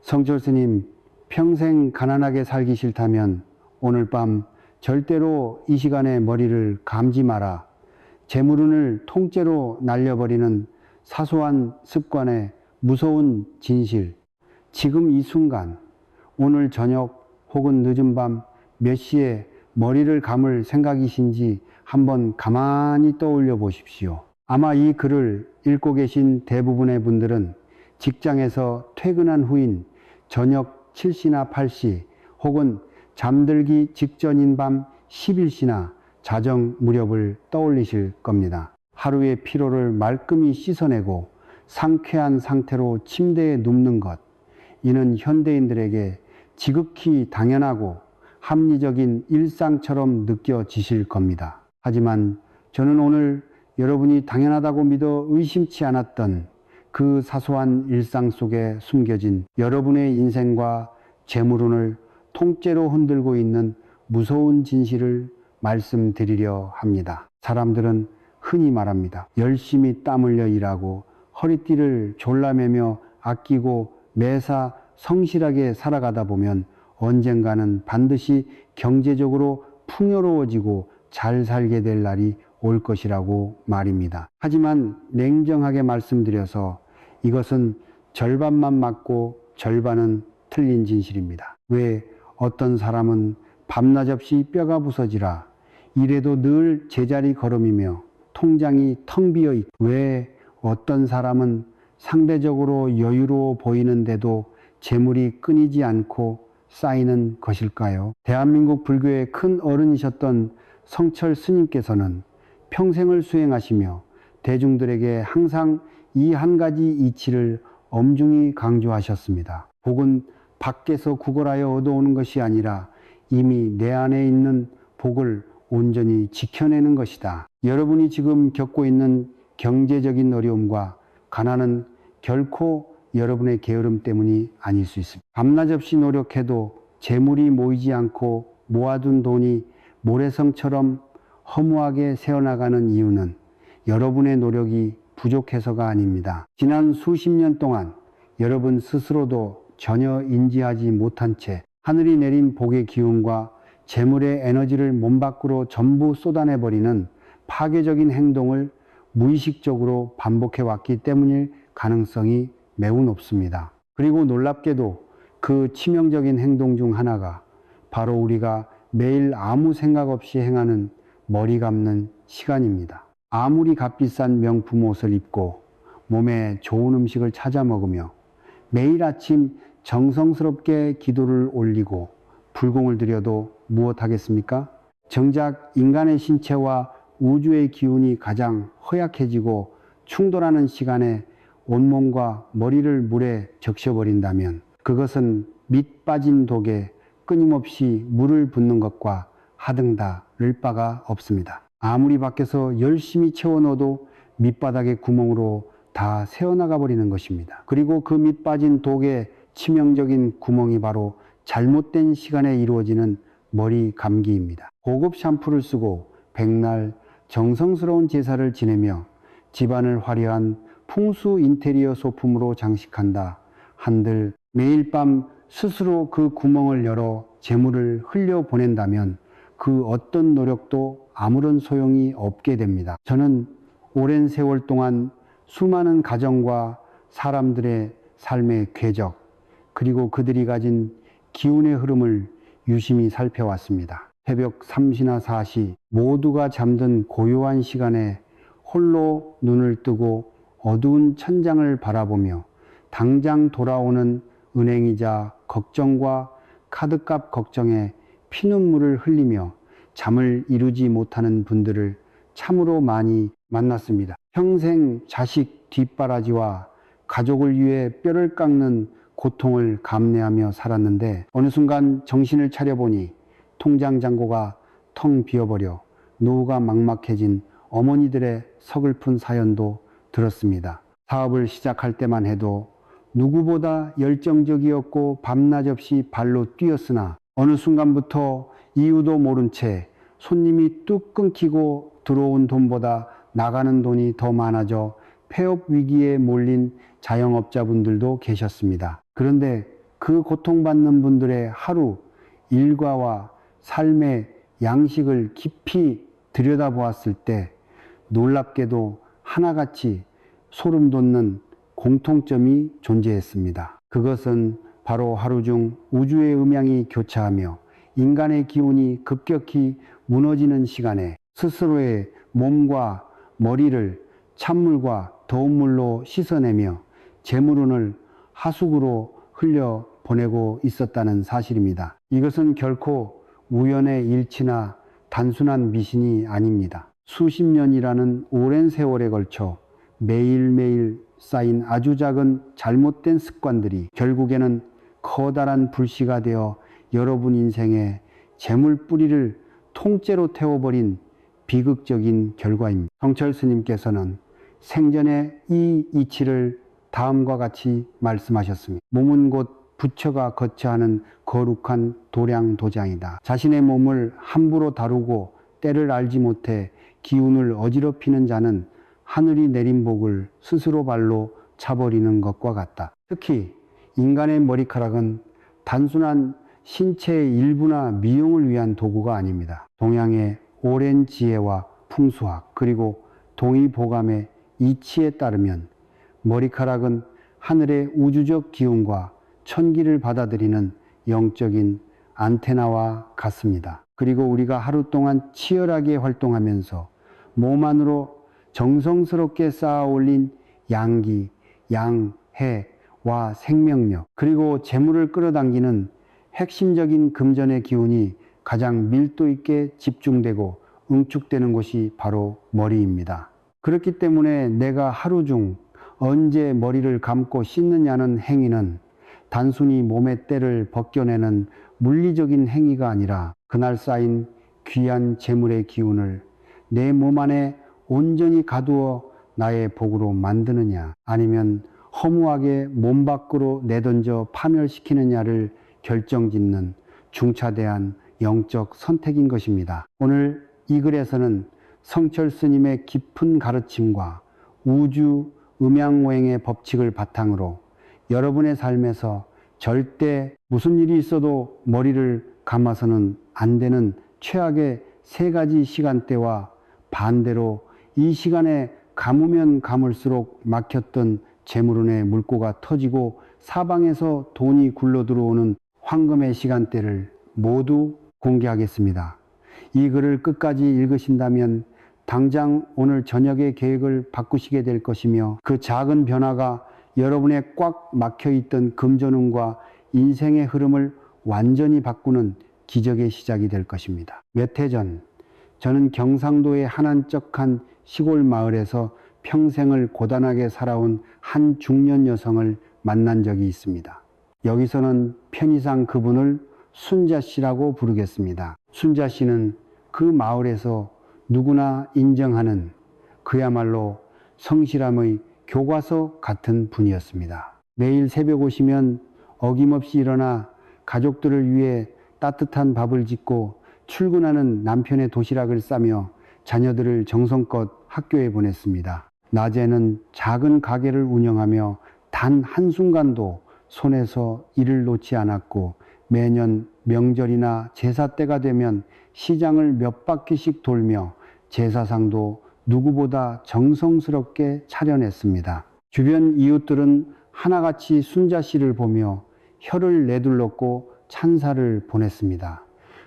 성철 스님, 평생 가난하게 살기 싫다면 오늘 밤 절대로 이 시간에 머리를 감지 마라. 재물운을 통째로 날려버리는 사소한 습관의 무서운 진실. 지금 이 순간, 오늘 저녁 혹은 늦은 밤 몇 시에 머리를 감을 생각이신지 한번 가만히 떠올려 보십시오. 아마 이 글을 읽고 계신 대부분의 분들은 직장에서 퇴근한 후인 저녁 7시나 8시 혹은 잠들기 직전인 밤 11시나 자정 무렵을 떠올리실 겁니다. 하루의 피로를 말끔히 씻어내고 상쾌한 상태로 침대에 눕는 것, 이는 현대인들에게 지극히 당연하고 합리적인 일상처럼 느껴지실 겁니다. 하지만 저는 오늘 여러분이 당연하다고 믿어 의심치 않았던 그 사소한 일상 속에 숨겨진 여러분의 인생과 재물운을 통째로 흔들고 있는 무서운 진실을 말씀드리려 합니다. 사람들은 흔히 말합니다. 열심히 땀 흘려 일하고 허리띠를 졸라매며 아끼고 매사 성실하게 살아가다 보면 언젠가는 반드시 경제적으로 풍요로워지고 잘 살게 될 날이 올 것이라고 말입니다. 하지만 냉정하게 말씀드려서 이것은 절반만 맞고 절반은 틀린 진실입니다. 왜 어떤 사람은 밤낮 없이 뼈가 부서지라 이래도 늘 제자리 걸음이며 통장이 텅 비어 있고, 왜 어떤 사람은 상대적으로 여유로워 보이는데도 재물이 끊이지 않고 쌓이는 것일까요? 대한민국 불교의 큰 어른이셨던 성철 스님께서는 평생을 수행하시며 대중들에게 항상 이 한 가지 이치를 엄중히 강조하셨습니다. 복은 밖에서 구걸하여 얻어오는 것이 아니라 이미 내 안에 있는 복을 온전히 지켜내는 것이다. 여러분이 지금 겪고 있는 경제적인 어려움과 가난은 결코 여러분의 게으름 때문이 아닐 수 있습니다. 밤낮 없이 노력해도 재물이 모이지 않고 모아둔 돈이 모래성처럼 허무하게 새어나가는 이유는 여러분의 노력이 부족해서가 아닙니다. 지난 수십 년 동안 여러분 스스로도 전혀 인지하지 못한 채 하늘이 내린 복의 기운과 재물의 에너지를 몸 밖으로 전부 쏟아내버리는 파괴적인 행동을 무의식적으로 반복해 왔기 때문일 가능성이 매우 높습니다. 그리고 놀랍게도 그 치명적인 행동 중 하나가 바로 우리가 매일 아무 생각 없이 행하는 머리 감는 시간입니다. 아무리 값비싼 명품 옷을 입고 몸에 좋은 음식을 찾아 먹으며 매일 아침 정성스럽게 기도를 올리고 불공을 드려도 무엇하겠습니까? 정작 인간의 신체와 우주의 기운이 가장 허약해지고 충돌하는 시간에 온몸과 머리를 물에 적셔버린다면 그것은 밑 빠진 독에 끊임없이 물을 붓는 것과 하등다를 바가 없습니다. 아무리 밖에서 열심히 채워넣어도 밑바닥의 구멍으로 다 새어나가 버리는 것입니다. 그리고 그 밑 빠진 독의 치명적인 구멍이 바로 잘못된 시간에 이루어지는 머리 감기입니다. 고급 샴푸를 쓰고 백날 정성스러운 제사를 지내며 집안을 화려한 풍수 인테리어 소품으로 장식한다 한들 매일 밤 스스로 그 구멍을 열어 재물을 흘려보낸다면 그 어떤 노력도 아무런 소용이 없게 됩니다. 저는 오랜 세월 동안 수많은 가정과 사람들의 삶의 궤적 그리고 그들이 가진 기운의 흐름을 유심히 살펴왔습니다. 새벽 3시나 4시 모두가 잠든 고요한 시간에 홀로 눈을 뜨고 어두운 천장을 바라보며 당장 돌아오는 은행이자 걱정과 카드값 걱정에 피눈물을 흘리며 잠을 이루지 못하는 분들을 참으로 많이 만났습니다. 평생 자식 뒷바라지와 가족을 위해 뼈를 깎는 고통을 감내하며 살았는데 어느 순간 정신을 차려보니 통장 잔고가 텅 비어버려 노후가 막막해진 어머니들의 서글픈 사연도 들었습니다. 사업을 시작할 때만 해도 누구보다 열정적이었고 밤낮 없이 발로 뛰었으나 어느 순간부터 이유도 모른 채 손님이 뚝 끊기고 들어온 돈보다 나가는 돈이 더 많아져 폐업 위기에 몰린 자영업자분들도 계셨습니다. 그런데 그 고통받는 분들의 하루 일과와 삶의 양식을 깊이 들여다보았을 때 놀랍게도 하나같이 소름 돋는 공통점이 존재했습니다. 그것은 바로 하루 중 우주의 음향이 교차하며 인간의 기운이 급격히 무너지는 시간에 스스로의 몸과 머리를 찬물과 더운 물로 씻어내며 재물운을 하수구로 흘려 보내고 있었다는 사실입니다. 이것은 결코 우연의 일치나 단순한 미신이 아닙니다. 수십 년이라는 오랜 세월에 걸쳐 매일매일 쌓인 아주 작은 잘못된 습관들이 결국에는 커다란 불씨가 되어 여러분 인생의 재물뿌리를 통째로 태워버린 비극적인 결과입니다. 성철 스님께서는 생전에 이 이치를 다음과 같이 말씀하셨습니다. 몸은 곧 부처가 거처하는 거룩한 도량 도장이다. 자신의 몸을 함부로 다루고 때를 알지 못해 기운을 어지럽히는 자는 하늘이 내린 복을 스스로 발로 차버리는 것과 같다. 특히 인간의 머리카락은 단순한 신체의 일부나 미용을 위한 도구가 아닙니다. 동양의 오랜 지혜와 풍수학 그리고 동의보감의 이치에 따르면 머리카락은 하늘의 우주적 기운과 천기를 받아들이는 영적인 안테나와 같습니다. 그리고 우리가 하루 동안 치열하게 활동하면서 몸 안으로 정성스럽게 쌓아 올린 양기, 양, 해와 생명력 그리고 재물을 끌어당기는 핵심적인 금전의 기운이 가장 밀도 있게 집중되고 응축되는 곳이 바로 머리입니다. 그렇기 때문에 내가 하루 중 언제 머리를 감고 씻느냐는 행위는 단순히 몸의 때를 벗겨내는 물리적인 행위가 아니라 그날 쌓인 귀한 재물의 기운을 내 몸 안에 온전히 가두어 나의 복으로 만드느냐 아니면 허무하게 몸 밖으로 내던져 파멸시키느냐를 결정짓는 중차대한 영적 선택인 것입니다. 오늘 이 글에서는 성철 스님의 깊은 가르침과 우주 음양오행의 법칙을 바탕으로 여러분의 삶에서 절대 무슨 일이 있어도 머리를 감아서는 안 되는 최악의 세 가지 시간대와 반대로 이 시간에 감으면 감을수록 막혔던 재물운의 물꼬가 터지고 사방에서 돈이 굴러 들어오는 황금의 시간대를 모두 공개하겠습니다. 이 글을 끝까지 읽으신다면 당장 오늘 저녁의 계획을 바꾸시게 될 것이며 그 작은 변화가 여러분의 꽉 막혀있던 금전운과 인생의 흐름을 완전히 바꾸는 기적의 시작이 될 것입니다. 몇 해 전 저는 경상도의 한안적한 시골 마을에서 평생을 고단하게 살아온 한 중년 여성을 만난 적이 있습니다. 여기서는 편의상 그분을 순자 씨라고 부르겠습니다. 순자 씨는 그 마을에서 누구나 인정하는 그야말로 성실함의 교과서 같은 분이었습니다. 매일 새벽 오시면 어김없이 일어나 가족들을 위해 따뜻한 밥을 짓고 출근하는 남편의 도시락을 싸며 자녀들을 정성껏 학교에 보냈습니다. 낮에는 작은 가게를 운영하며 단 한순간도 손에서 일을 놓지 않았고 매년 명절이나 제사 때가 되면 시장을 몇 바퀴씩 돌며 제사상도 누구보다 정성스럽게 차려냈습니다. 주변 이웃들은 하나같이 순자 씨를 보며 혀를 내둘렀고 찬사를 보냈습니다.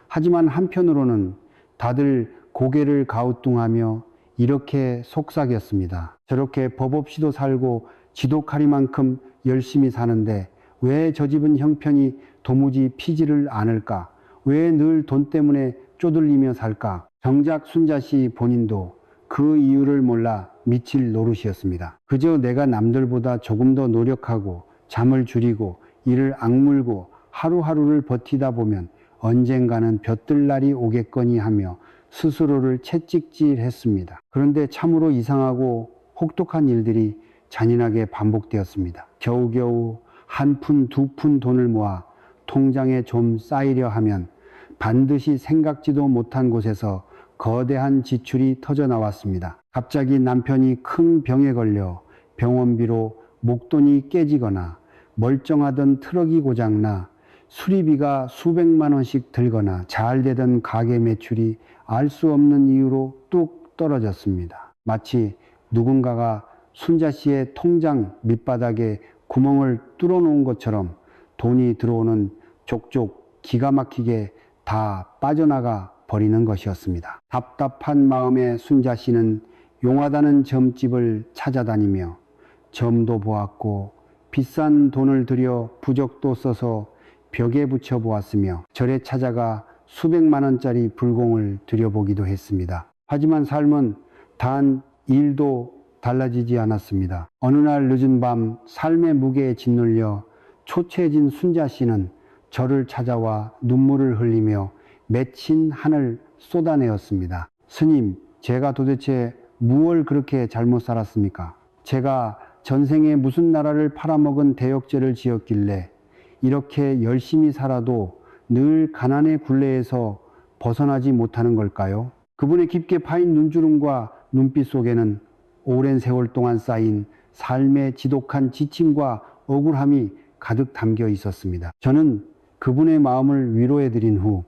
하지만 한편으로는 다들 고개를 가우뚱하며 이렇게 속삭였습니다. 저렇게 법 없이도 살고 지독하리만큼 열심히 사는데 왜 저 집은 형편이 도무지 피지를 않을까? 왜 늘 돈 때문에 쪼들리며 살까? 정작 순자 씨 본인도 그 이유를 몰라 미칠 노릇이었습니다. 그저 내가 남들보다 조금 더 노력하고 잠을 줄이고 일을 악물고 하루하루를 버티다 보면 언젠가는 볕들 날이 오겠거니 하며 스스로를 채찍질했습니다. 그런데 참으로 이상하고 혹독한 일들이 잔인하게 반복되었습니다. 겨우겨우 한 푼, 두 푼 돈을 모아 통장에 좀 쌓이려 하면 반드시 생각지도 못한 곳에서 거대한 지출이 터져 나왔습니다. 갑자기 남편이 큰 병에 걸려 병원비로 목돈이 깨지거나 멀쩡하던 트럭이 고장나 수리비가 수백만 원씩 들거나 잘 되던 가게 매출이 알 수 없는 이유로 뚝 떨어졌습니다. 마치 누군가가 순자 씨의 통장 밑바닥에 구멍을 뚫어 놓은 것처럼 돈이 들어오는 족족 기가 막히게 다 빠져나가 버리는 것이었습니다. 답답한 마음에 순자 씨는 용하다는 점집을 찾아다니며 점도 보았고 비싼 돈을 들여 부적도 써서 벽에 붙여 보았으며 절에 찾아가 수백만 원짜리 불공을 들여보기도 했습니다. 하지만 삶은 단 1도 달라지지 않았습니다. 어느 날 늦은 밤 삶의 무게에 짓눌려 초췌해진 순자 씨는 저를 찾아와 눈물을 흘리며 맺힌 한을 쏟아내었습니다. 스님, 제가 도대체 무얼 그렇게 잘못 살았습니까? 제가 전생에 무슨 나라를 팔아먹은 대역죄를 지었길래 이렇게 열심히 살아도 늘 가난의 굴레에서 벗어나지 못하는 걸까요? 그분의 깊게 파인 눈주름과 눈빛 속에는 오랜 세월 동안 쌓인 삶의 지독한 지침과 억울함이 가득 담겨 있었습니다. 저는 그분의 마음을 위로해드린 후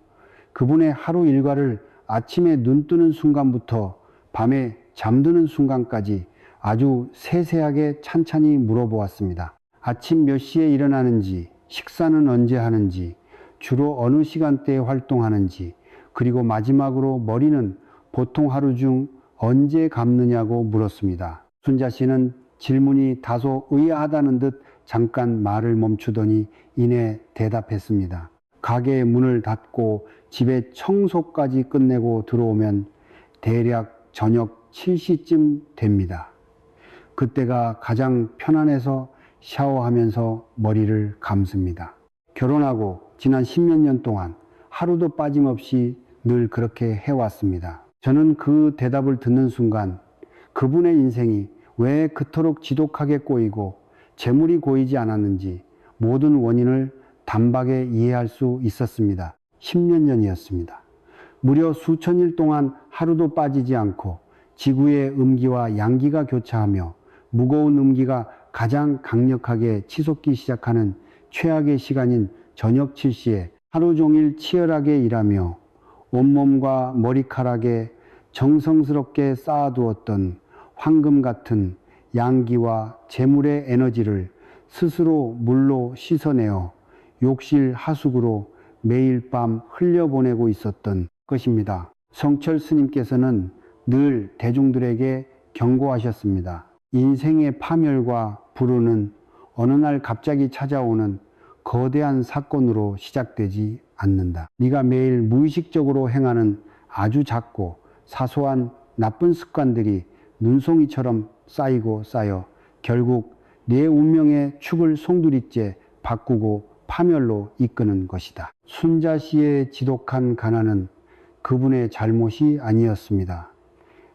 그분의 하루 일과를 아침에 눈 뜨는 순간부터 밤에 잠드는 순간까지 아주 세세하게 찬찬히 물어보았습니다. 아침 몇 시에 일어나는지, 식사는 언제 하는지, 주로 어느 시간대에 활동하는지, 그리고 마지막으로 머리는 보통 하루 중 언제 감느냐고 물었습니다. 순자 씨는 질문이 다소 의아하다는 듯 잠깐 말을 멈추더니 이내 대답했습니다. 가게의 문을 닫고 집에 청소까지 끝내고 들어오면 대략 저녁 7시쯤 됩니다. 그때가 가장 편안해서 샤워하면서 머리를 감습니다. 결혼하고 지난 10몇 년 동안 하루도 빠짐없이 늘 그렇게 해왔습니다. 저는 그 대답을 듣는 순간 그분의 인생이 왜 그토록 지독하게 꼬이고 재물이 고이지 않았는지 모든 원인을 단박에 이해할 수 있었습니다. 10몇 년이었습니다. 무려 수천일 동안 하루도 빠지지 않고 지구의 음기와 양기가 교차하며 무거운 음기가 가장 강력하게 치솟기 시작하는 최악의 시간인 저녁 7시에 하루 종일 치열하게 일하며 온몸과 머리카락에 정성스럽게 쌓아두었던 황금 같은 양기와 재물의 에너지를 스스로 물로 씻어내어 욕실 하수구로 매일 밤 흘려보내고 있었던 것입니다. 성철 스님께서는 늘 대중들에게 경고하셨습니다. 인생의 파멸과 불운은 어느 날 갑자기 찾아오는 거대한 사건으로 시작되지 않는다. 네가 매일 무의식적으로 행하는 아주 작고 사소한 나쁜 습관들이 눈송이처럼 쌓이고 쌓여 결국 내 운명의 축을 송두리째 바꾸고 파멸로 이끄는 것이다. 순자 씨의 지독한 가난은 그분의 잘못이 아니었습니다.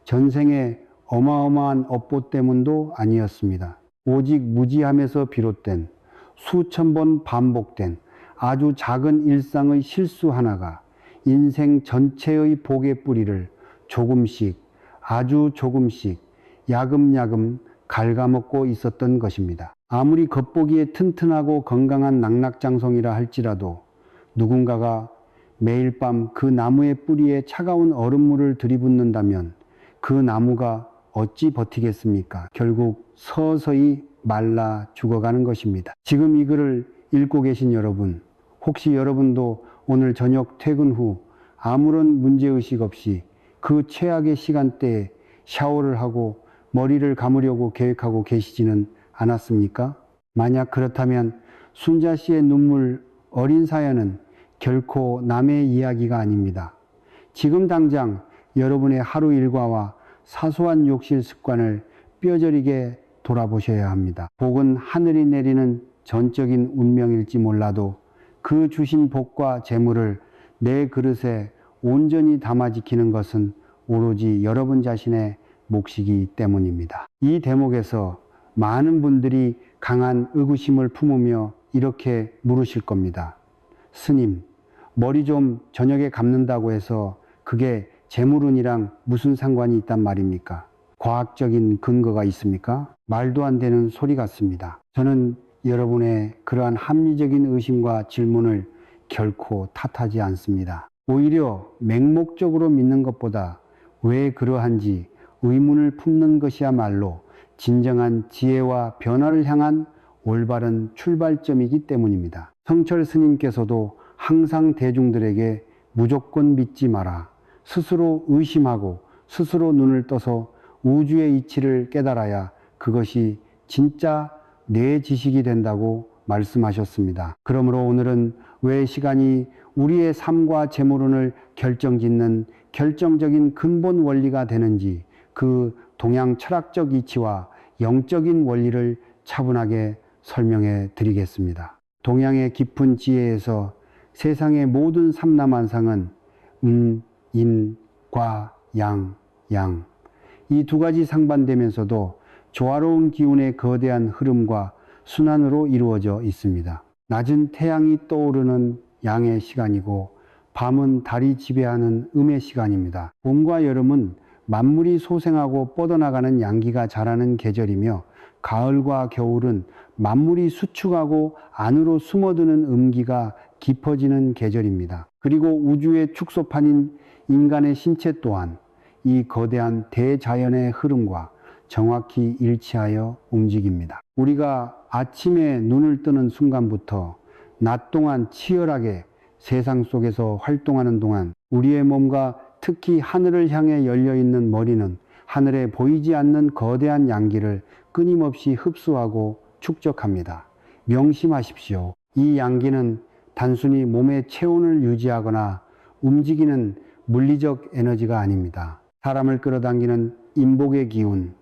전생의 어마어마한 업보 때문도 아니었습니다. 오직 무지함에서 비롯된 수천 번 반복된 아주 작은 일상의 실수 하나가 인생 전체의 복의 뿌리를 조금씩 아주 조금씩 야금야금 갉아먹고 있었던 것입니다. 아무리 겉보기에 튼튼하고 건강한 낙낙장성이라 할지라도 누군가가 매일 밤 그 나무의 뿌리에 차가운 얼음물을 들이붓는다면 그 나무가 어찌 버티겠습니까? 결국 서서히 말라 죽어가는 것입니다. 지금 이 글을 읽고 계신 여러분, 혹시 여러분도 오늘 저녁 퇴근 후 아무런 문제의식 없이 그 최악의 시간대에 샤워를 하고 머리를 감으려고 계획하고 계시지는 않았습니까? 만약 그렇다면 순자 씨의 눈물 어린 사연은 결코 남의 이야기가 아닙니다. 지금 당장 여러분의 하루 일과와 사소한 욕실 습관을 뼈저리게 돌아보셔야 합니다. 복은 하늘이 내리는 전적인 운명일지 몰라도 그 주신 복과 재물을 내 그릇에 온전히 담아 지키는 것은 오로지 여러분 자신의 몫이기 때문입니다. 이 대목에서 많은 분들이 강한 의구심을 품으며 이렇게 물으실 겁니다. 스님, 머리 좀 저녁에 감는다고 해서 그게 재물운이랑 무슨 상관이 있단 말입니까? 과학적인 근거가 있습니까? 말도 안 되는 소리 같습니다. 저는 여러분의 그러한 합리적인 의심과 질문을 결코 탓하지 않습니다. 오히려 맹목적으로 믿는 것보다 왜 그러한지 의문을 품는 것이야말로 진정한 지혜와 변화를 향한 올바른 출발점이기 때문입니다. 성철 스님께서도 항상 대중들에게 무조건 믿지 마라, 스스로 의심하고 스스로 눈을 떠서 우주의 이치를 깨달아야 그것이 진짜 내 지식이 된다고 말씀하셨습니다. 그러므로 오늘은 왜 시간이 우리의 삶과 재물운을 결정짓는 결정적인 근본 원리가 되는지 그 동양 철학적 이치와 영적인 원리를 차분하게 설명해 드리겠습니다. 동양의 깊은 지혜에서 세상의 모든 삼라만상은 인, 과, 양 이 두 가지 상반되면서도 조화로운 기운의 거대한 흐름과 순환으로 이루어져 있습니다. 낮은 태양이 떠오르는 양의 시간이고 밤은 달이 지배하는 음의 시간입니다. 봄과 여름은 만물이 소생하고 뻗어나가는 양기가 자라는 계절이며 가을과 겨울은 만물이 수축하고 안으로 숨어드는 음기가 깊어지는 계절입니다. 그리고 우주의 축소판인 인간의 신체 또한 이 거대한 대자연의 흐름과 정확히 일치하여 움직입니다. 우리가 아침에 눈을 뜨는 순간부터 낮 동안 치열하게 세상 속에서 활동하는 동안 우리의 몸과 특히 하늘을 향해 열려있는 머리는 하늘에 보이지 않는 거대한 양기를 끊임없이 흡수하고 축적합니다. 명심하십시오. 이 양기는 단순히 몸의 체온을 유지하거나 움직이는 물리적 에너지가 아닙니다. 사람을 끌어당기는 인복의 기운,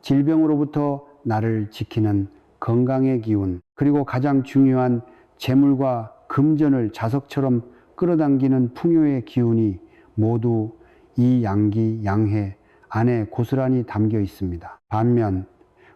질병으로부터 나를 지키는 건강의 기운, 그리고 가장 중요한 재물과 금전을 자석처럼 끌어당기는 풍요의 기운이 모두 이 양기, 양해 안에 고스란히 담겨 있습니다. 반면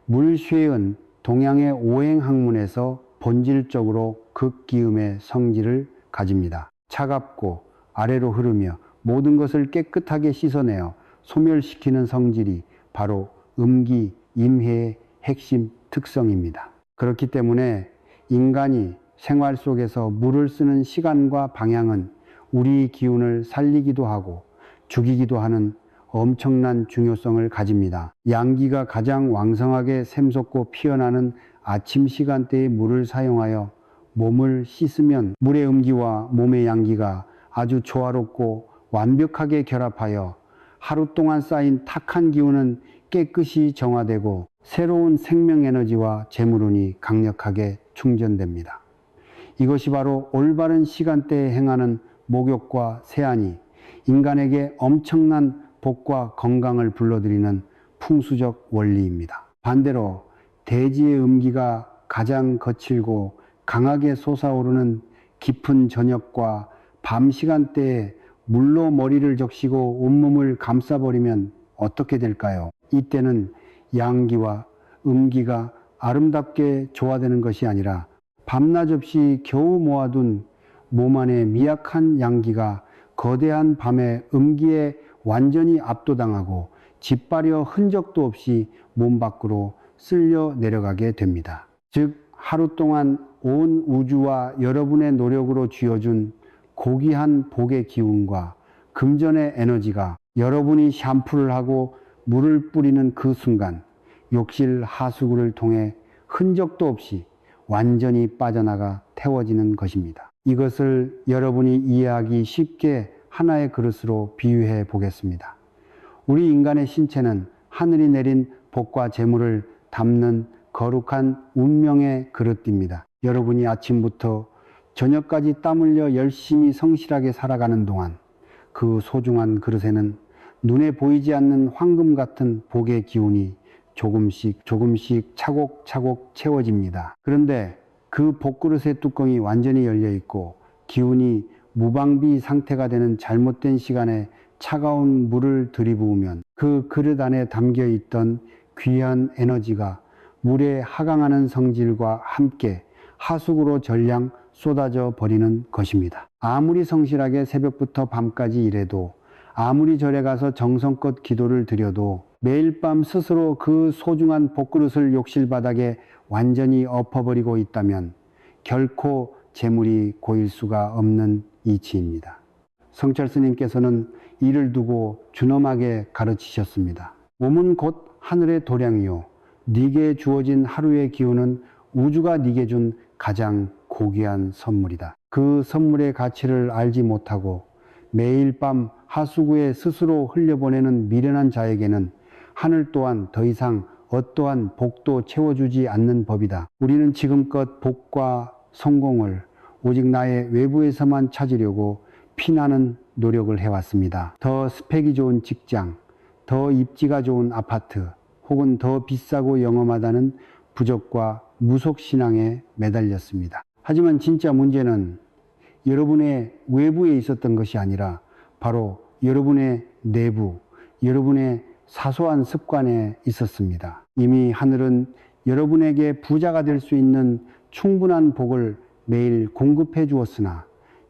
물쇠은 동양의 오행학문에서 본질적으로 극기음의 성질을 가집니다. 차갑고 아래로 흐르며 모든 것을 깨끗하게 씻어내어 소멸시키는 성질이 바로 음기, 임해의 핵심 특성입니다. 그렇기 때문에 인간이 생활 속에서 물을 쓰는 시간과 방향은 우리 기운을 살리기도 하고 죽이기도 하는 엄청난 중요성을 가집니다. 양기가 가장 왕성하게 샘솟고 피어나는 아침 시간대에 물을 사용하여 몸을 씻으면 물의 음기와 몸의 양기가 아주 조화롭고 완벽하게 결합하여 하루 동안 쌓인 탁한 기운은 깨끗이 정화되고 새로운 생명 에너지와 재물운이 강력하게 충전됩니다. 이것이 바로 올바른 시간대에 행하는 목욕과 세안이 인간에게 엄청난 복과 건강을 불러들이는 풍수적 원리입니다. 반대로 대지의 음기가 가장 거칠고 강하게 솟아오르는 깊은 저녁과 밤 시간대에 물로 머리를 적시고 온몸을 감싸버리면 어떻게 될까요? 이때는 양기와 음기가 아름답게 조화되는 것이 아니라 밤낮 없이 겨우 모아둔 몸 안의 미약한 양기가 거대한 밤의 음기에 완전히 압도당하고 짓바려 흔적도 없이 몸 밖으로 쓸려 내려가게 됩니다. 즉 하루 동안 온 우주와 여러분의 노력으로 쥐어준 고귀한 복의 기운과 금전의 에너지가 여러분이 샴푸를 하고 물을 뿌리는 그 순간 욕실 하수구를 통해 흔적도 없이 완전히 빠져나가 태워지는 것입니다. 이것을 여러분이 이해하기 쉽게 하나의 그릇으로 비유해 보겠습니다. 우리 인간의 신체는 하늘이 내린 복과 재물을 담는 거룩한 운명의 그릇입니다. 여러분이 아침부터 저녁까지 땀 흘려 열심히 성실하게 살아가는 동안 그 소중한 그릇에는 눈에 보이지 않는 황금 같은 복의 기운이 조금씩 차곡차곡 채워집니다. 그런데 그 복그릇의 뚜껑이 완전히 열려 있고 기운이 무방비 상태가 되는 잘못된 시간에 차가운 물을 들이부으면 그 그릇 안에 담겨 있던 귀한 에너지가 물에 하강하는 성질과 함께 하수구로 전량 쏟아져 버리는 것입니다. 아무리 성실하게 새벽부터 밤까지 일해도 아무리 절에 가서 정성껏 기도를 드려도 매일 밤 스스로 그 소중한 복그릇을 욕실 바닥에 완전히 엎어버리고 있다면 결코 재물이 고일 수가 없는 이치입니다. 성철 스님께서는 이를 두고 준엄하게 가르치셨습니다. 몸은 곧 하늘의 도량이요 네게 주어진 하루의 기운은 우주가 네게 준 가장 고귀한 선물이다. 그 선물의 가치를 알지 못하고 매일 밤 하수구에 스스로 흘려보내는 미련한 자에게는 하늘 또한 더 이상 어떠한 복도 채워주지 않는 법이다. 우리는 지금껏 복과 성공을 오직 나의 외부에서만 찾으려고 피나는 노력을 해왔습니다. 더 스펙이 좋은 직장, 더 입지가 좋은 아파트, 혹은 더 비싸고 영험하다는 부적과 무속신앙에 매달렸습니다. 하지만 진짜 문제는 여러분의 외부에 있었던 것이 아니라 바로 여러분의 내부, 여러분의 사소한 습관에 있었습니다. 이미 하늘은 여러분에게 부자가 될 수 있는 충분한 복을 매일 공급해 주었으나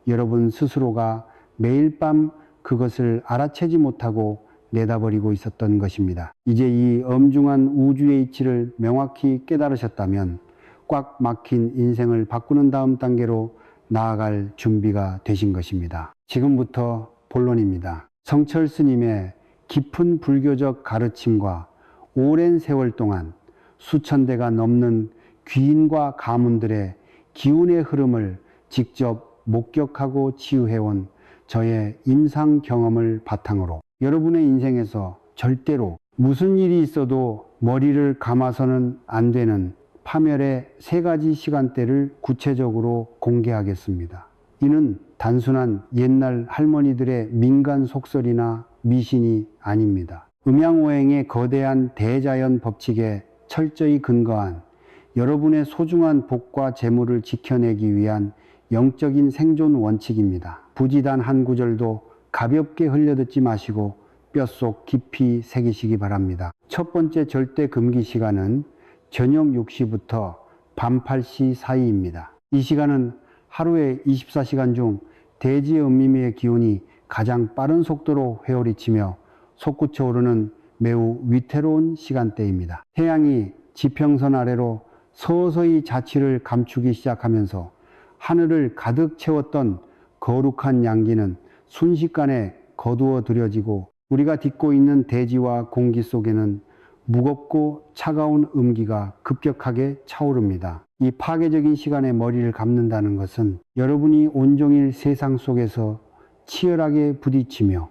여러분 스스로가 매일 밤 그것을 알아채지 못하고 내다버리고 있었던 것입니다. 이제 이 엄중한 우주의 이치를 명확히 깨달으셨다면 꽉 막힌 인생을 바꾸는 다음 단계로 나아갈 준비가 되신 것입니다. 지금부터 본론입니다. 성철 스님의 깊은 불교적 가르침과 오랜 세월 동안 수천 대가 넘는 귀인과 가문들의 기운의 흐름을 직접 목격하고 치유해온 저의 임상 경험을 바탕으로 여러분의 인생에서 절대로 무슨 일이 있어도 머리를 감아서는 안 되는 파멸의 3가지 시간대를 구체적으로 공개하겠습니다. 이는 단순한 옛날 할머니들의 민간 속설이나 미신이 아닙니다. 음양오행의 거대한 대자연 법칙에 철저히 근거한 여러분의 소중한 복과 재물을 지켜내기 위한 영적인 생존 원칙입니다. 부지단 한 구절도 가볍게 흘려듣지 마시고 뼛속 깊이 새기시기 바랍니다. 첫 번째 절대 금기 시간은 저녁 6시부터 밤 8시 사이입니다. 이 시간은 하루의 24시간 중 대지의 음미미의 기운이 가장 빠른 속도로 회오리치며 솟구쳐 오르는 매우 위태로운 시간대입니다. 태양이 지평선 아래로 서서히 자취를 감추기 시작하면서 하늘을 가득 채웠던 거룩한 양기는 순식간에 거두어 들여지고 우리가 딛고 있는 대지와 공기 속에는 무겁고 차가운 음기가 급격하게 차오릅니다. 이 파괴적인 시간에 머리를 감는다는 것은 여러분이 온종일 세상 속에서 치열하게 부딪히며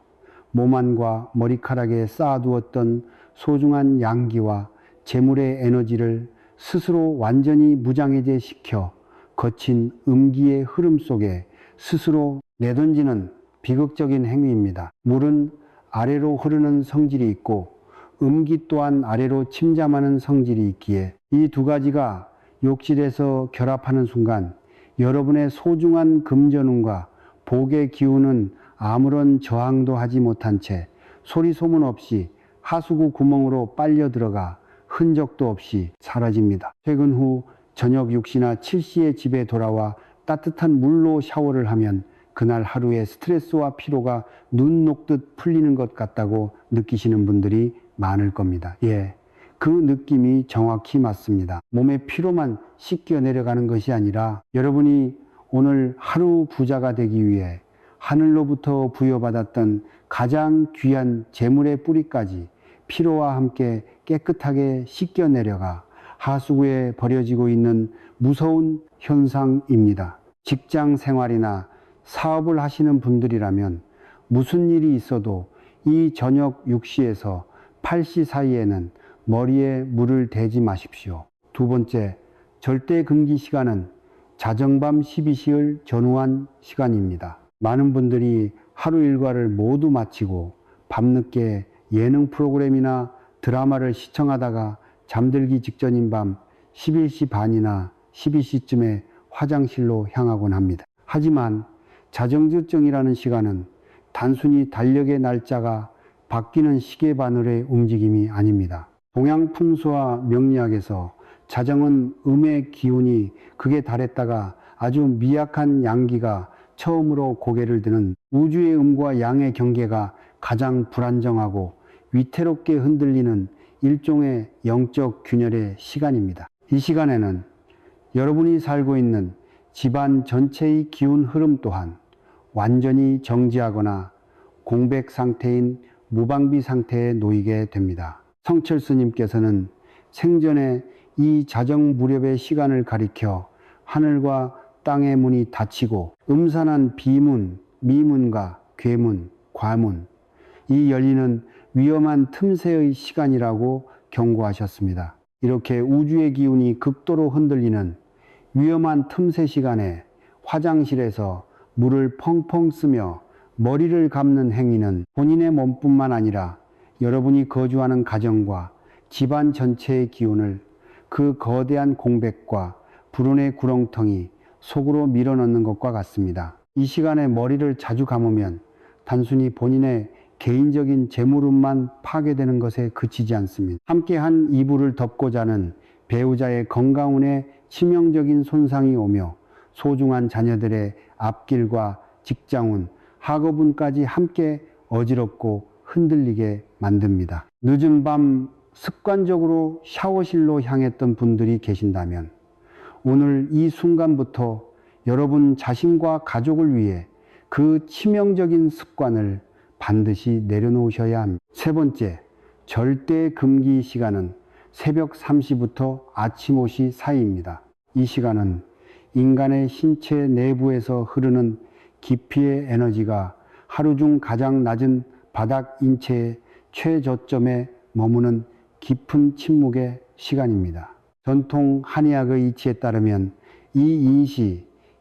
몸 안과 머리카락에 쌓아두었던 소중한 양기와 재물의 에너지를 스스로 완전히 무장해제시켜 거친 음기의 흐름 속에 스스로 내던지는 비극적인 행위입니다. 물은 아래로 흐르는 성질이 있고 음기 또한 아래로 침잠하는 성질이 있기에 이 2가지가 욕실에서 결합하는 순간 여러분의 소중한 금전운과 복의 기운은 아무런 저항도 하지 못한 채 소리 소문 없이 하수구 구멍으로 빨려 들어가 흔적도 없이 사라집니다. 퇴근 후 저녁 6시나 7시에 집에 돌아와 따뜻한 물로 샤워를 하면 그날 하루의 스트레스와 피로가 눈 녹듯 풀리는 것 같다고 느끼시는 분들이 많을 겁니다. 예, 그 느낌이 정확히 맞습니다. 몸의 피로만 씻겨 내려가는 것이 아니라 여러분이 오늘 하루 부자가 되기 위해 하늘로부터 부여받았던 가장 귀한 재물의 뿌리까지 피로와 함께 깨끗하게 씻겨 내려가 하수구에 버려지고 있는 무서운 현상입니다. 직장 생활이나 사업을 하시는 분들이라면 무슨 일이 있어도 이 저녁 6시에서 8시 사이에는 머리에 물을 대지 마십시오. 2번째, 절대 금기 시간은 자정밤 12시를 전후한 시간입니다. 많은 분들이 하루 일과를 모두 마치고 밤늦게 예능 프로그램이나 드라마를 시청하다가 잠들기 직전인 밤 11시 반이나 12시쯤에 화장실로 향하곤 합니다. 하지만 자정지정이라는 시간은 단순히 달력의 날짜가 바뀌는 시계바늘의 움직임이 아닙니다. 동양 풍수와 명리학에서 자정은 음의 기운이 극에 달했다가 아주 미약한 양기가 처음으로 고개를 드는 우주의 음과 양의 경계가 가장 불안정하고 위태롭게 흔들리는 일종의 영적 균열의 시간입니다. 이 시간에는 여러분이 살고 있는 집안 전체의 기운 흐름 또한 완전히 정지하거나 공백 상태인 무방비 상태에 놓이게 됩니다. 성철 스님께서는 생전에 이 자정 무렵의 시간을 가리켜 하늘과 땅의 문이 닫히고 음산한 비문, 미문과 괴문, 과문, 이 열리는 위험한 틈새의 시간이라고 경고하셨습니다. 이렇게 우주의 기운이 극도로 흔들리는 위험한 틈새 시간에 화장실에서 물을 펑펑 쓰며 머리를 감는 행위는 본인의 몸뿐만 아니라 여러분이 거주하는 가정과 집안 전체의 기운을 그 거대한 공백과 불운의 구렁텅이 속으로 밀어넣는 것과 같습니다. 이 시간에 머리를 자주 감으면 단순히 본인의 개인적인 재물운만 파괴되는 것에 그치지 않습니다. 함께한 이불을 덮고 자는 배우자의 건강운에 치명적인 손상이 오며 소중한 자녀들의 앞길과 직장운, 학업운까지 함께 어지럽고 흔들리게 만듭니다. 늦은 밤 습관적으로 샤워실로 향했던 분들이 계신다면 오늘 이 순간부터 여러분 자신과 가족을 위해 그 치명적인 습관을 반드시 내려놓으셔야 합니다. 세 번째, 절대 금기 시간은 새벽 3시부터 아침 5시 사이입니다. 이 시간은 인간의 신체 내부에서 흐르는 깊이의 에너지가 하루 중 가장 낮은 바닥 인체의 최저점에 머무는 깊은 침묵의 시간입니다. 전통 한의학의 이치에 따르면 이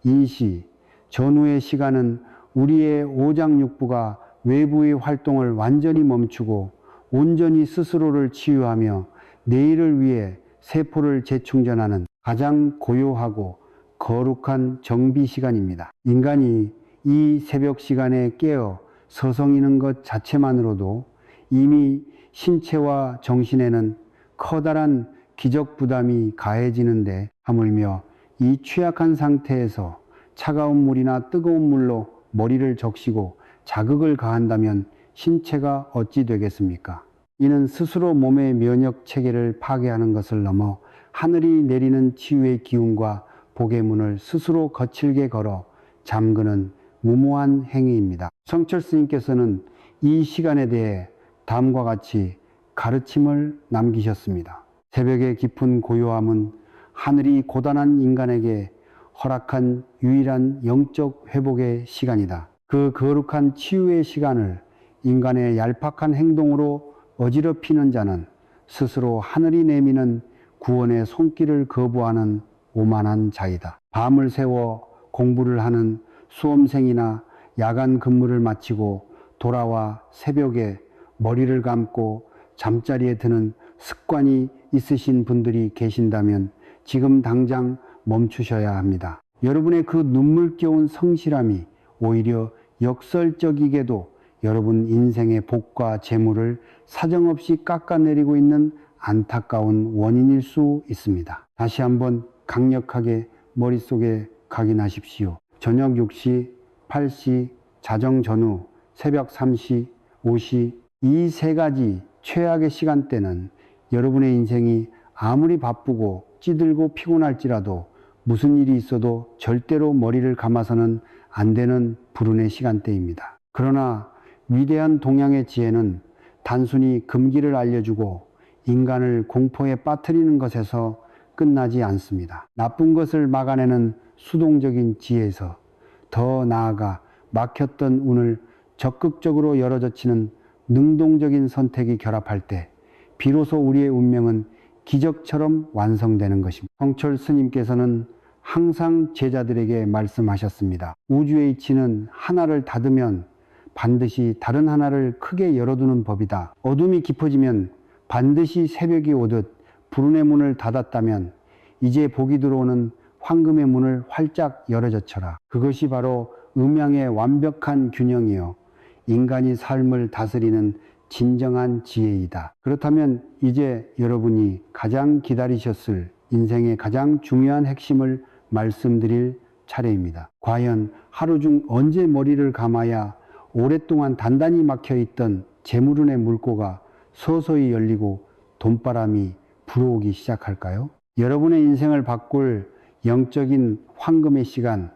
인시, 전후의 시간은 우리의 오장육부가 외부의 활동을 완전히 멈추고 온전히 스스로를 치유하며 내일을 위해 세포를 재충전하는 가장 고요하고 거룩한 정비 시간입니다. 인간이 이 새벽 시간에 깨어 서성이는 것 자체만으로도 이미 신체와 정신에는 커다란 기적 부담이 가해지는데 하물며 이 취약한 상태에서 차가운 물이나 뜨거운 물로 머리를 적시고 자극을 가한다면 신체가 어찌 되겠습니까? 이는 스스로 몸의 면역 체계를 파괴하는 것을 넘어 하늘이 내리는 치유의 기운과 복의 문을 스스로 거칠게 걸어 잠그는 무모한 행위입니다. 성철 스님께서는 이 시간에 대해 다음과 같이 가르침을 남기셨습니다. 새벽의 깊은 고요함은 하늘이 고단한 인간에게 허락한 유일한 영적 회복의 시간이다. 그 거룩한 치유의 시간을 인간의 얄팍한 행동으로 어지럽히는 자는 스스로 하늘이 내미는 구원의 손길을 거부하는 오만한 자이다. 밤을 새워 공부를 하는 수험생이나 야간 근무를 마치고 돌아와 새벽에 머리를 감고 잠자리에 드는 습관이 있으신 분들이 계신다면 지금 당장 멈추셔야 합니다. 여러분의 그 눈물겨운 성실함이 오히려 역설적이게도 여러분 인생의 복과 재물을 사정없이 깎아내리고 있는 안타까운 원인일 수 있습니다. 다시 한번 강력하게 머릿속에 각인하십시오. 저녁 6시, 8시, 자정 전후, 새벽 3시, 5시 이 세 가지 최악의 시간대는 여러분의 인생이 아무리 바쁘고 찌들고 피곤할지라도 무슨 일이 있어도 절대로 머리를 감아서는 안 되는 불운의 시간대입니다. 그러나 위대한 동양의 지혜는 단순히 금기를 알려주고 인간을 공포에 빠뜨리는 것에서 끝나지 않습니다. 나쁜 것을 막아내는 수동적인 지혜에서 더 나아가 막혔던 운을 적극적으로 열어젖히는 능동적인 선택이 결합할 때 비로소 우리의 운명은 기적처럼 완성되는 것입니다. 성철 스님께서는 항상 제자들에게 말씀하셨습니다. 우주의 이치는 하나를 닫으면 반드시 다른 하나를 크게 열어두는 법이다. 어둠이 깊어지면 반드시 새벽이 오듯 불운의 문을 닫았다면 이제 복이 들어오는 황금의 문을 활짝 열어젖혀라. 그것이 바로 음양의 완벽한 균형이요 인간이 삶을 다스리는 진정한 지혜이다. 그렇다면 이제 여러분이 가장 기다리셨을 인생의 가장 중요한 핵심을 말씀드릴 차례입니다. 과연 하루 중 언제 머리를 감아야 오랫동안 단단히 막혀있던 재물운의 물꼬가 서서히 열리고 돈바람이 불어오기 시작할까요? 여러분의 인생을 바꿀 영적인 황금의 시간,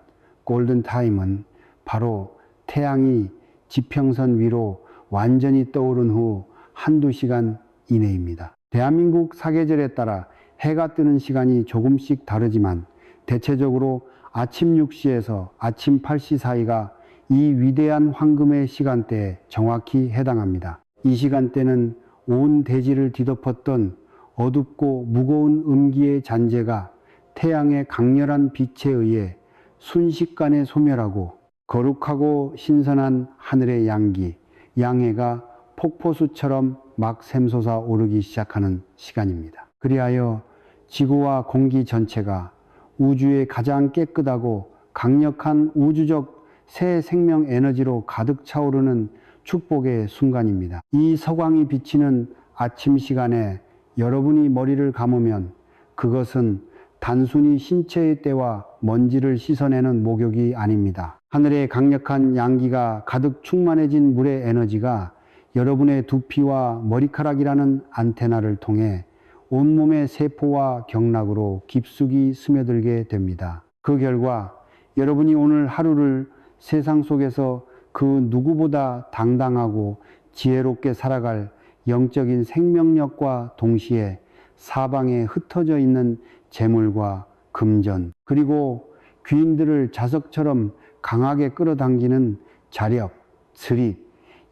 골든타임은 바로 태양이 지평선 위로 완전히 떠오른 후 한두 시간 이내입니다. 대한민국 사계절에 따라 해가 뜨는 시간이 조금씩 다르지만 대체적으로 아침 6시에서 아침 8시 사이가 이 위대한 황금의 시간대에 정확히 해당합니다. 이 시간대는 온 대지를 뒤덮었던 어둡고 무거운 음기의 잔재가 태양의 강렬한 빛에 의해 순식간에 소멸하고 거룩하고 신선한 하늘의 양기, 양해가 폭포수처럼 막 샘솟아 오르기 시작하는 시간입니다. 그리하여 지구와 공기 전체가 우주의 가장 깨끗하고 강력한 우주적 새 생명 에너지로 가득 차오르는 축복의 순간입니다. 이 서광이 비치는 아침 시간에 여러분이 머리를 감으면 그것은 단순히 신체의 때와 먼지를 씻어내는 목욕이 아닙니다. 하늘의 강력한 양기가 가득 충만해진 물의 에너지가 여러분의 두피와 머리카락이라는 안테나를 통해 온몸의 세포와 경락으로 깊숙이 스며들게 됩니다. 그 결과 여러분이 오늘 하루를 세상 속에서 그 누구보다 당당하고 지혜롭게 살아갈 영적인 생명력과 동시에 사방에 흩어져 있는 재물과 금전, 그리고 귀인들을 자석처럼 강하게 끌어당기는 자력, 스릿,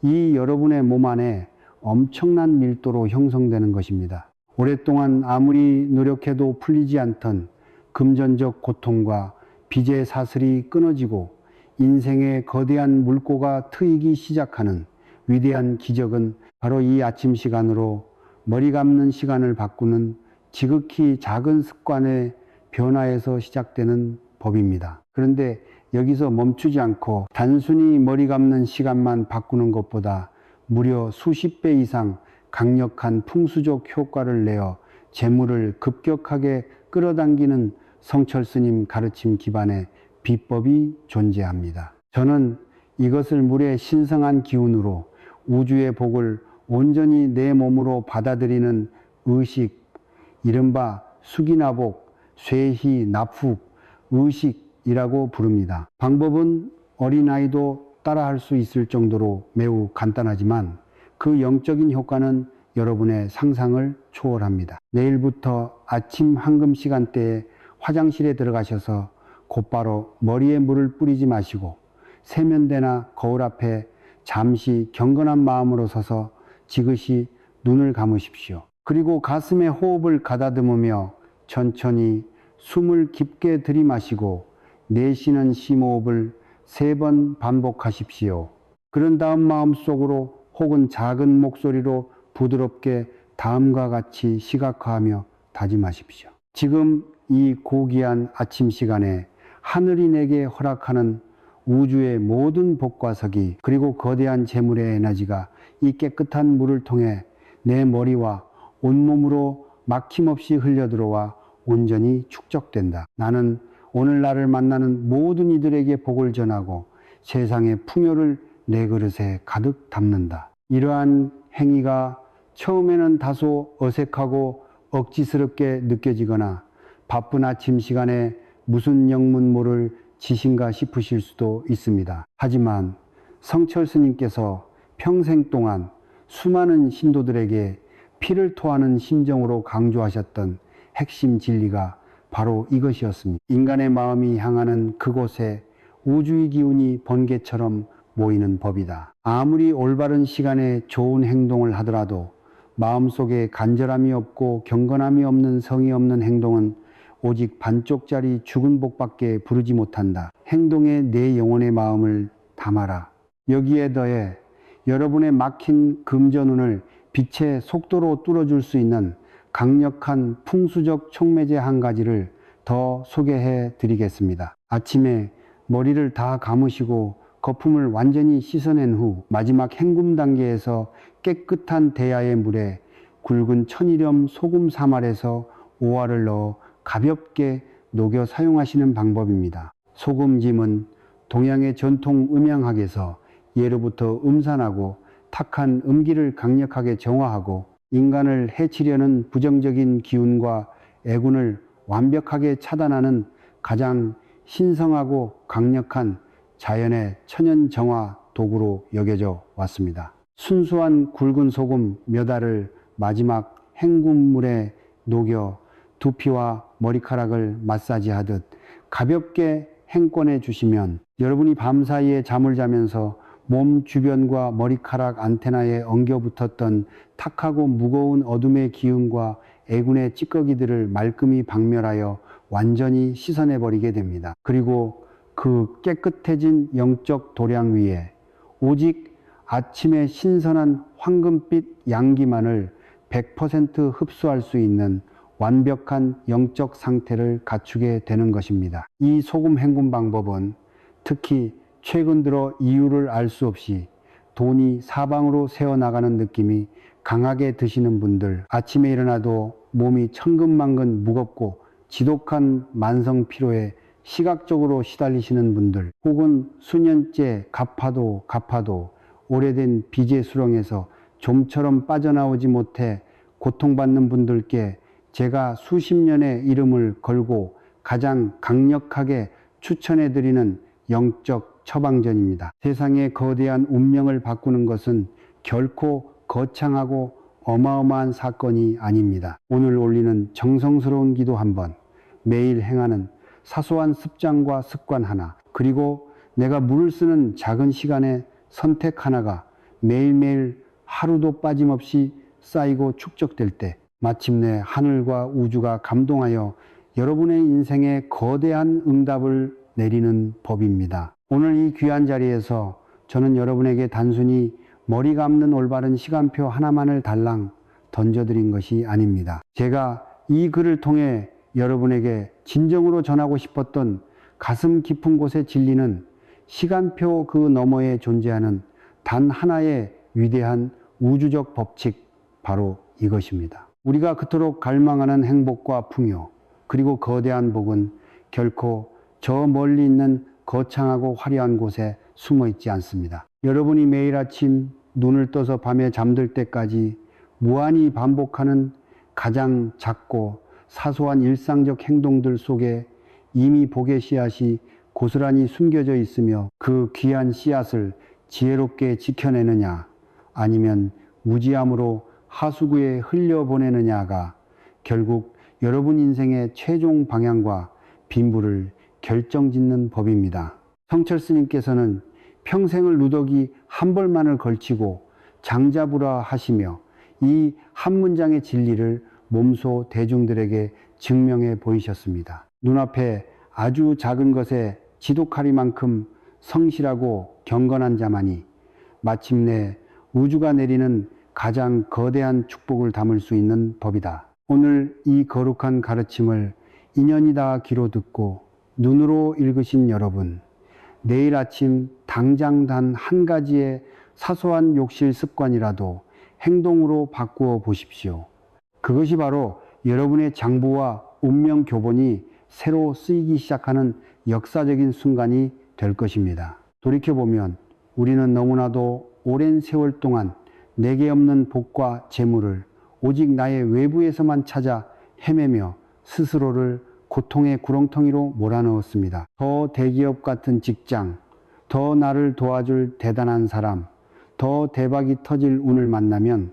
이 여러분의 몸 안에 엄청난 밀도로 형성되는 것입니다. 오랫동안 아무리 노력해도 풀리지 않던 금전적 고통과 빚의 사슬이 끊어지고 인생의 거대한 물꼬가 트이기 시작하는 위대한 기적은 바로 이 아침 시간으로 머리 감는 시간을 바꾸는 지극히 작은 습관의 변화에서 시작되는 법입니다. 그런데 여기서 멈추지 않고 단순히 머리 감는 시간만 바꾸는 것보다 무려 수십 배 이상 강력한 풍수적 효과를 내어 재물을 급격하게 끌어당기는 성철 스님 가르침 기반의 비법이 존재합니다. 저는 이것을 물의 신성한 기운으로 우주의 복을 온전히 내 몸으로 받아들이는 의식, 이른바 수기나복, 쇠희, 납훅, 의식이라고 부릅니다. 방법은 어린아이도 따라할 수 있을 정도로 매우 간단하지만 그 영적인 효과는 여러분의 상상을 초월합니다. 내일부터 아침 황금 시간대에 화장실에 들어가셔서 곧바로 머리에 물을 뿌리지 마시고 세면대나 거울 앞에 잠시 경건한 마음으로 서서 지그시 눈을 감으십시오. 그리고 가슴에 호흡을 가다듬으며 천천히 숨을 깊게 들이마시고 내쉬는 심호흡을 3번 반복하십시오. 그런 다음 마음속으로 혹은 작은 목소리로 부드럽게 다음과 같이 시각화하며 다짐하십시오. 지금 이 고귀한 아침 시간에 하늘이 내게 허락하는 우주의 모든 복과 석이, 그리고 거대한 재물의 에너지가 이 깨끗한 물을 통해 내 머리와 온몸으로 막힘없이 흘려들어와 온전히 축적된다. 나는 오늘 나를 만나는 모든 이들에게 복을 전하고 세상의 풍요를 내 그릇에 가득 담는다. 이러한 행위가 처음에는 다소 어색하고 억지스럽게 느껴지거나 바쁜 아침 시간에 무슨 영문모를 지신가 싶으실 수도 있습니다. 하지만 성철 스님께서 평생 동안 수많은 신도들에게 피를 토하는 심정으로 강조하셨던 핵심 진리가 바로 이것이었습니다. 인간의 마음이 향하는 그곳에 우주의 기운이 번개처럼 모이는 법이다. 아무리 올바른 시간에 좋은 행동을 하더라도 마음속에 간절함이 없고 경건함이 없는 성이 없는 행동은 오직 반쪽짜리 죽은 복밖에 부르지 못한다. 행동에 내 영혼의 마음을 담아라. 여기에 더해 여러분의 막힌 금전운을 빛의 속도로 뚫어줄 수 있는 강력한 풍수적 촉매제 한 가지를 더 소개해 드리겠습니다. 아침에 머리를 다 감으시고 거품을 완전히 씻어낸 후 마지막 헹굼 단계에서 깨끗한 대야의 물에 굵은 천일염 소금 사말에서 오화를 넣어 가볍게 녹여 사용하시는 방법입니다. 소금짐은 동양의 전통 음양학에서 예로부터 음산하고 탁한 음기를 강력하게 정화하고 인간을 해치려는 부정적인 기운과 애군을 완벽하게 차단하는 가장 신성하고 강력한 자연의 천연 정화 도구로 여겨져 왔습니다. 순수한 굵은 소금 몇 알을 마지막 헹굼물에 녹여 두피와 머리카락을 마사지하듯 가볍게 행권해 주시면 여러분이 밤사이에 잠을 자면서 몸 주변과 머리카락 안테나에 엉겨 붙었던 탁하고 무거운 어둠의 기운과 애군의 찌꺼기들을 말끔히 박멸하여 완전히 씻어내 버리게 됩니다. 그리고 그 깨끗해진 영적 도량 위에 오직 아침의 신선한 황금빛 양기만을 100% 흡수할 수 있는 완벽한 영적 상태를 갖추게 되는 것입니다. 이 소금 헹굼 방법은 특히 최근 들어 이유를 알 수 없이 돈이 사방으로 새어나가는 느낌이 강하게 드시는 분들, 아침에 일어나도 몸이 천근만근 무겁고 지독한 만성 피로에 시각적으로 시달리시는 분들, 혹은 수년째 갚아도 오래된 빚의 수렁에서 좀처럼 빠져나오지 못해 고통받는 분들께 제가 수십 년의 이름을 걸고 가장 강력하게 추천해 드리는 영적 처방전입니다. 세상의 거대한 운명을 바꾸는 것은 결코 거창하고 어마어마한 사건이 아닙니다. 오늘 올리는 정성스러운 기도 한 번, 매일 행하는 사소한 습장과 습관 하나, 그리고 내가 물을 쓰는 작은 시간의 선택 하나가 매일매일 하루도 빠짐없이 쌓이고 축적될 때 마침내 하늘과 우주가 감동하여 여러분의 인생에 거대한 응답을 내리는 법입니다. 오늘 이 귀한 자리에서 저는 여러분에게 단순히 머리 감는 올바른 시간표 하나만을 달랑 던져드린 것이 아닙니다. 제가 이 글을 통해 여러분에게 진정으로 전하고 싶었던 가슴 깊은 곳에 진리는 시간표 그 너머에 존재하는 단 하나의 위대한 우주적 법칙, 바로 이것입니다. 우리가 그토록 갈망하는 행복과 풍요, 그리고 거대한 복은 결코 저 멀리 있는 거창하고 화려한 곳에 숨어 있지 않습니다. 여러분이 매일 아침 눈을 떠서 밤에 잠들 때까지 무한히 반복하는 가장 작고 사소한 일상적 행동들 속에 이미 복의 씨앗이 고스란히 숨겨져 있으며 그 귀한 씨앗을 지혜롭게 지켜내느냐 아니면 무지함으로 하수구에 흘려보내느냐가 결국 여러분 인생의 최종 방향과 빈부를 결정짓는 법입니다. 성철 스님께서는 평생을 누더기 한 벌만을 걸치고 장자부라 하시며 이 한 문장의 진리를 몸소 대중들에게 증명해 보이셨습니다. 눈앞에 아주 작은 것에 지독하리만큼 성실하고 경건한 자만이 마침내 우주가 내리는 가장 거대한 축복을 담을 수 있는 법이다. 오늘 이 거룩한 가르침을 인연이 다 귀로 듣고 눈으로 읽으신 여러분, 내일 아침 당장 단 한 가지의 사소한 욕실 습관이라도 행동으로 바꾸어 보십시오. 그것이 바로 여러분의 장부와 운명 교본이 새로 쓰이기 시작하는 역사적인 순간이 될 것입니다. 돌이켜보면 우리는 너무나도 오랜 세월 동안 내게 없는 복과 재물을 오직 나의 외부에서만 찾아 헤매며 스스로를 고통의 구렁텅이로 몰아넣었습니다. 더 대기업 같은 직장, 더 나를 도와줄 대단한 사람, 더 대박이 터질 운을 만나면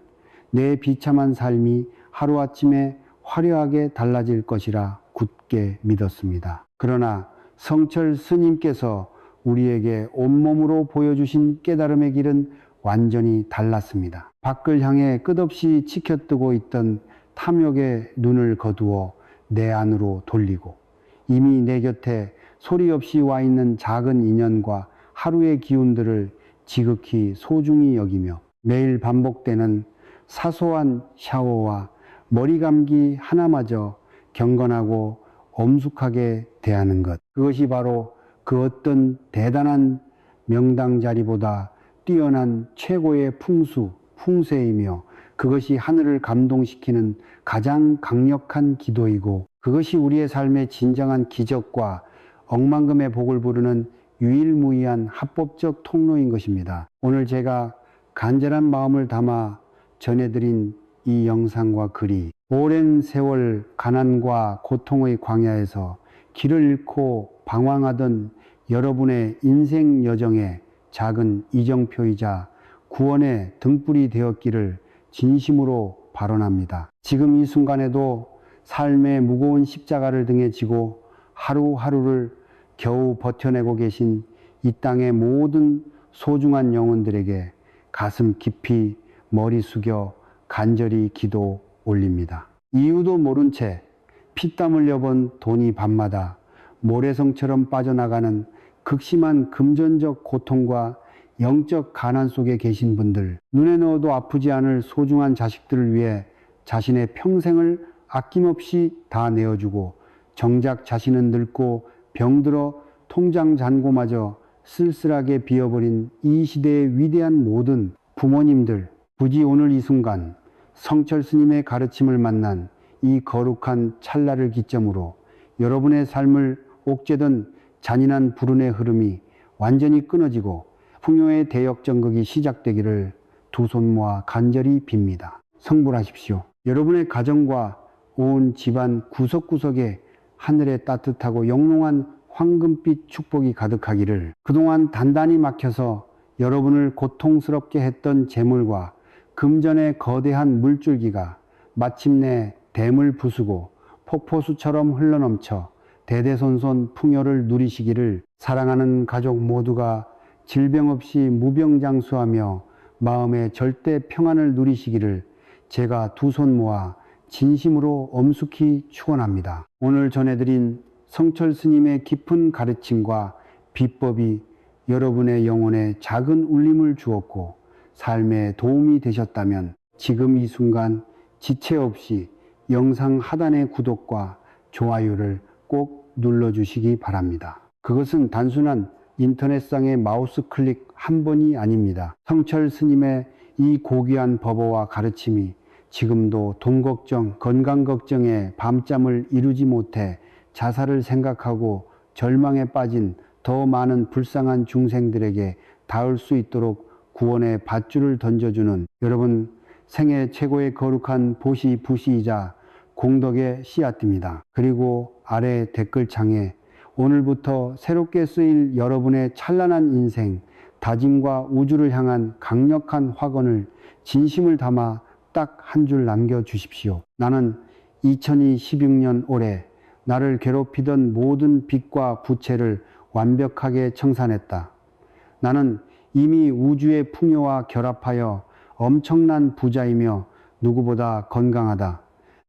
내 비참한 삶이 하루아침에 화려하게 달라질 것이라 굳게 믿었습니다. 그러나 성철 스님께서 우리에게 온몸으로 보여주신 깨달음의 길은 완전히 달랐습니다. 밖을 향해 끝없이 치켜뜨고 있던 탐욕의 눈을 거두어 내 안으로 돌리고 이미 내 곁에 소리 없이 와 있는 작은 인연과 하루의 기운들을 지극히 소중히 여기며 매일 반복되는 사소한 샤워와 머리 감기 하나마저 경건하고 엄숙하게 대하는 것. 그것이 바로 그 어떤 대단한 명당 자리보다 뛰어난 최고의 풍세이며 그것이 하늘을 감동시키는 가장 강력한 기도이고 그것이 우리의 삶의 진정한 기적과 억만금의 복을 부르는 유일무이한 합법적 통로인 것입니다. 오늘 제가 간절한 마음을 담아 전해드린 이 영상과 글이 오랜 세월 가난과 고통의 광야에서 길을 잃고 방황하던 여러분의 인생 여정에 작은 이정표이자 구원의 등불이 되었기를 진심으로 발언합니다. 지금 이 순간에도 삶의 무거운 십자가를 등에 지고 하루하루를 겨우 버텨내고 계신 이 땅의 모든 소중한 영혼들에게 가슴 깊이 머리 숙여 간절히 기도 올립니다. 이유도 모른 채 피땀 흘려번 돈이 밤마다 모래성처럼 빠져나가는 극심한 금전적 고통과 영적 가난 속에 계신 분들, 눈에 넣어도 아프지 않을 소중한 자식들을 위해 자신의 평생을 아낌없이 다 내어주고 정작 자신은 늙고 병들어 통장 잔고마저 쓸쓸하게 비어버린 이 시대의 위대한 모든 부모님들, 부디 오늘 이 순간 성철 스님의 가르침을 만난 이 거룩한 찰나를 기점으로 여러분의 삶을 옥죄던 잔인한 불운의 흐름이 완전히 끊어지고 풍요의 대역전극이 시작되기를 두 손 모아 간절히 빕니다. 성불하십시오. 여러분의 가정과 온 집안 구석구석에 하늘의 따뜻하고 영롱한 황금빛 축복이 가득하기를, 그동안 단단히 막혀서 여러분을 고통스럽게 했던 재물과 금전의 거대한 물줄기가 마침내 댐을 부수고 폭포수처럼 흘러넘쳐 대대손손 풍요를 누리시기를, 사랑하는 가족 모두가 질병 없이 무병장수하며 마음의 절대 평안을 누리시기를 제가 두 손 모아 진심으로 엄숙히 축원합니다. 오늘 전해드린 성철 스님의 깊은 가르침과 비법이 여러분의 영혼에 작은 울림을 주었고 삶에 도움이 되셨다면 지금 이 순간 지체 없이 영상 하단의 구독과 좋아요를 꼭 눌러주시기 바랍니다. 그것은 단순한 인터넷상의 마우스 클릭 한 번이 아닙니다. 성철 스님의 이 고귀한 법어와 가르침이 지금도 돈 걱정, 건강 걱정에 밤잠을 이루지 못해 자살을 생각하고 절망에 빠진 더 많은 불쌍한 중생들에게 닿을 수 있도록 구원의 밧줄을 던져주는 여러분 생애 최고의 거룩한 보시부시이자 공덕의 씨앗입니다. 그리고 아래 댓글창에 오늘부터 새롭게 쓰일 여러분의 찬란한 인생, 다짐과 우주를 향한 강력한 확언을 진심을 담아 딱 한 줄 남겨주십시오. 나는 2016년 올해 나를 괴롭히던 모든 빚과 부채를 완벽하게 청산했다. 나는 이미 우주의 풍요와 결합하여 엄청난 부자이며 누구보다 건강하다.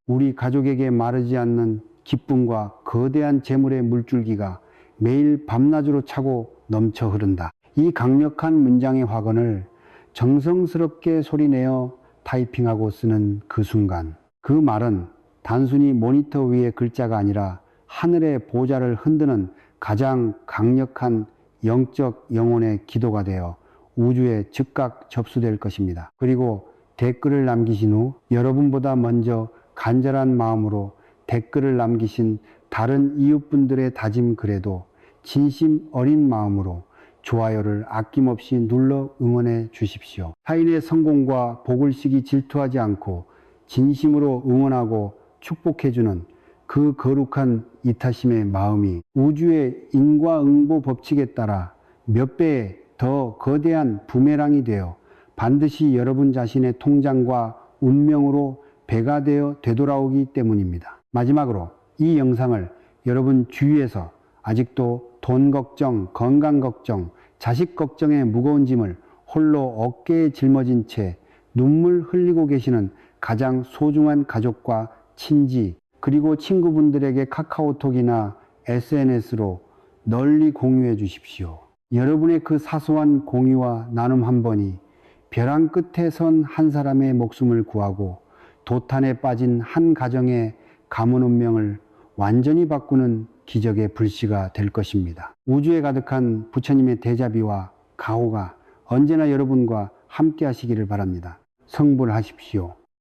우리 가족에게 마르지 않는 기쁨과 거대한 재물의 물줄기가 매일 밤낮으로 차고 넘쳐 흐른다. 이 강력한 문장의 확언을 정성스럽게 소리내어 타이핑하고 쓰는 그 순간, 그 말은 단순히 모니터 위의 글자가 아니라 하늘의 보좌를 흔드는 가장 강력한 영적 영혼의 기도가 되어 우주에 즉각 접수될 것입니다. 그리고 댓글을 남기신 후 여러분보다 먼저 간절한 마음으로 댓글을 남기신 다른 이웃분들의 다짐 글에도 진심 어린 마음으로 좋아요를 아낌없이 눌러 응원해 주십시오. 타인의 성공과 복을시기 질투하지 않고 진심으로 응원하고 축복해주는 그 거룩한 이타심의 마음이 우주의 인과응보 법칙에 따라 몇 배의 더 거대한 부메랑이 되어 반드시 여러분 자신의 통장과 운명으로 배가 되어 되돌아오기 때문입니다. 마지막으로 이 영상을 여러분 주위에서 아직도 돈 걱정, 건강 걱정, 자식 걱정의 무거운 짐을 홀로 어깨에 짊어진 채 눈물 흘리고 계시는 가장 소중한 가족과 친지, 그리고 친구분들에게 카카오톡이나 SNS로 널리 공유해 주십시오. 여러분의 그 사소한 공유와 나눔 한 번이 벼랑 끝에 선 한 사람의 목숨을 구하고 도탄에 빠진 한 가정의 가문 운명을 완전히 바꾸는 기적의 불씨가 될 것입니다. 우주에 가득한 부처님의 대자비와 가호가 언제나 여러분과 함께 하시기를 바랍니다. 성불하십시오.